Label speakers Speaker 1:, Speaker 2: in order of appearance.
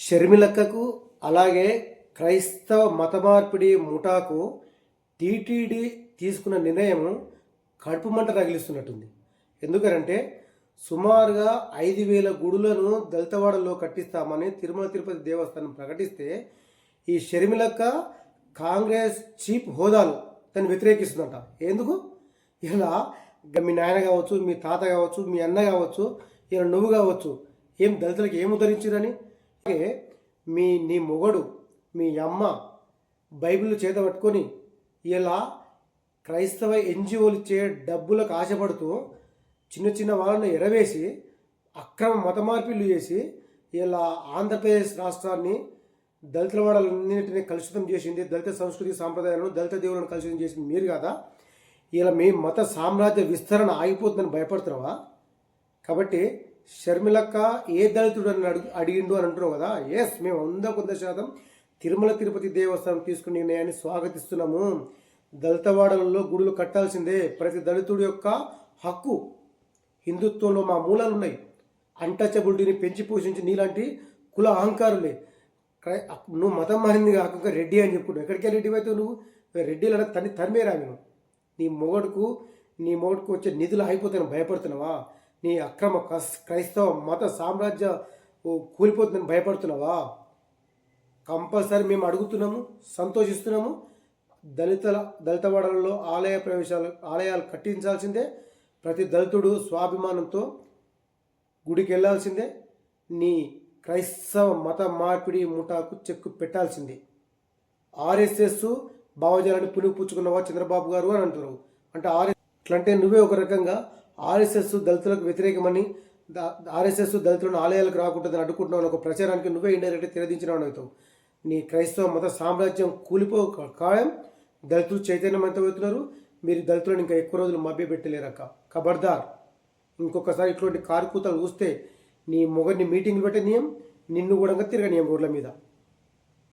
Speaker 1: షర్మిలక్కకు అలాగే క్రైస్తవ మత మార్పిడి ముఠాకు టీటీడీ తీసుకున్న నిర్ణయం కడుపు మంట రగిలిస్తున్నట్టుంది. ఎందుకంటే సుమారుగా 5,000 గుడులను దళితవాడలో కట్టిస్తామని తిరుమల తిరుపతి దేవస్థానం ప్రకటిస్తే ఈ షర్మిలక్క కాంగ్రెస్ చీఫ్ హోదాలు దాన్ని వ్యతిరేకిస్తుందంట. ఎందుకు? ఇలా మీ నాయన కావచ్చు, మీ తాత కావచ్చు, మీ అన్న కావచ్చు, ఇలా నువ్వు కావచ్చు, ఏం దళితులకు ఏం ఉద్ధరించారని. అలాగే నీ మొగడు, మీ అమ్మ బైబిల్ చేత పట్టుకొని ఇలా క్రైస్తవ ఎన్జిఓలు ఇచ్చే డబ్బులకు ఆశపడుతూ చిన్న చిన్న వాళ్ళని ఎరవేసి అక్రమ మత మార్పిళ్ళు చేసి ఇలా ఆంధ్రప్రదేశ్ రాష్ట్రాన్ని దళితుల వాడలన్నింటినీ కలుషితం చేసింది. దళిత సంస్కృతి సాంప్రదాయాలను, దళిత దేవులను కలుషితం చేసింది మీరు కదా. ఇలా మీ మత సామ్రాజ్య విస్తరణ ఆగిపోతుందని భయపడుతున్నావా? కాబట్టి షర్మిలక్క ఏ దళితుడు అని అడిగిండు అని అంటున్నావు కదా. ఎస్, మేము 100% తిరుమల తిరుపతి దేవస్థానం తీసుకున్న నిర్ణయాన్ని స్వాగతిస్తున్నాము. దళితవాడలలో గుడులు కట్టాల్సిందే, ప్రతి దళితుడి యొక్క హక్కు. హిందుత్వంలో మా మూలాలు ఉన్నాయి. అన్టచబిలిటీని పెంచి పోషించి నీలాంటి కుల అహంకారులే. నువ్వు మతం మారింది కాక రెడ్డి అని చెప్పుకుంటావు. ఎక్కడికే రెడ్డి అయితే నువ్వు రెడ్డిలు తరిమేరా. నువ్వు నీ మొగడుకు వచ్చే నిధులు అయిపోతాయని భయపడుతున్నావా? నీ అక్రమ క్రైస్తవ మత సామ్రాజ్య కూలిపోతుందని భయపడుతున్నావా? కంపల్సరీ మేము అడుగుతున్నాము, సంతోషిస్తున్నాము. దళితవాడలలో ఆలయాలు కట్టించాల్సిందే. ప్రతి దళితుడు స్వాభిమానంతో గుడికి వెళ్ళాల్సిందే. నీ క్రైస్తవ మత మార్పిడి ముఠాకు చెక్కు పెట్టాల్సిందే. ఆర్ఎస్ఎస్ భావజాలాన్ని పుచ్చుకున్నవా చంద్రబాబు గారు అని అంటున్నావు. అంటే అట్లంటే నువ్వే ఒక రకంగా ఆర్ఎస్ఎస్ దళితులకు వ్యతిరేకమని, ఆర్ఎస్ఎస్ దళితులను ఆలయాలకు రాకుంటుందని అడ్డుకుంటున్నావు అని ఒక ప్రచారానికి నువ్వే ఇండైరెక్ట్గా తెరదించినావు అవుతావు. నీ క్రైస్తవ మత సామ్రాజ్యం ఖాయం. దళితులు చైతన్యవంతమవుతున్నారు. మీరు దళితులను ఇంకా ఎక్కువ రోజులు మభ్యపెట్టలేరక్క. ఖబర్దార్, ఇంకొకసారి ఇటువంటి కారుకూతలు చూస్తే నీ మొగడిని మీటింగ్లు పెట్టనియం, నిన్ను కూడా తిరగనియం రోడ్ల మీద.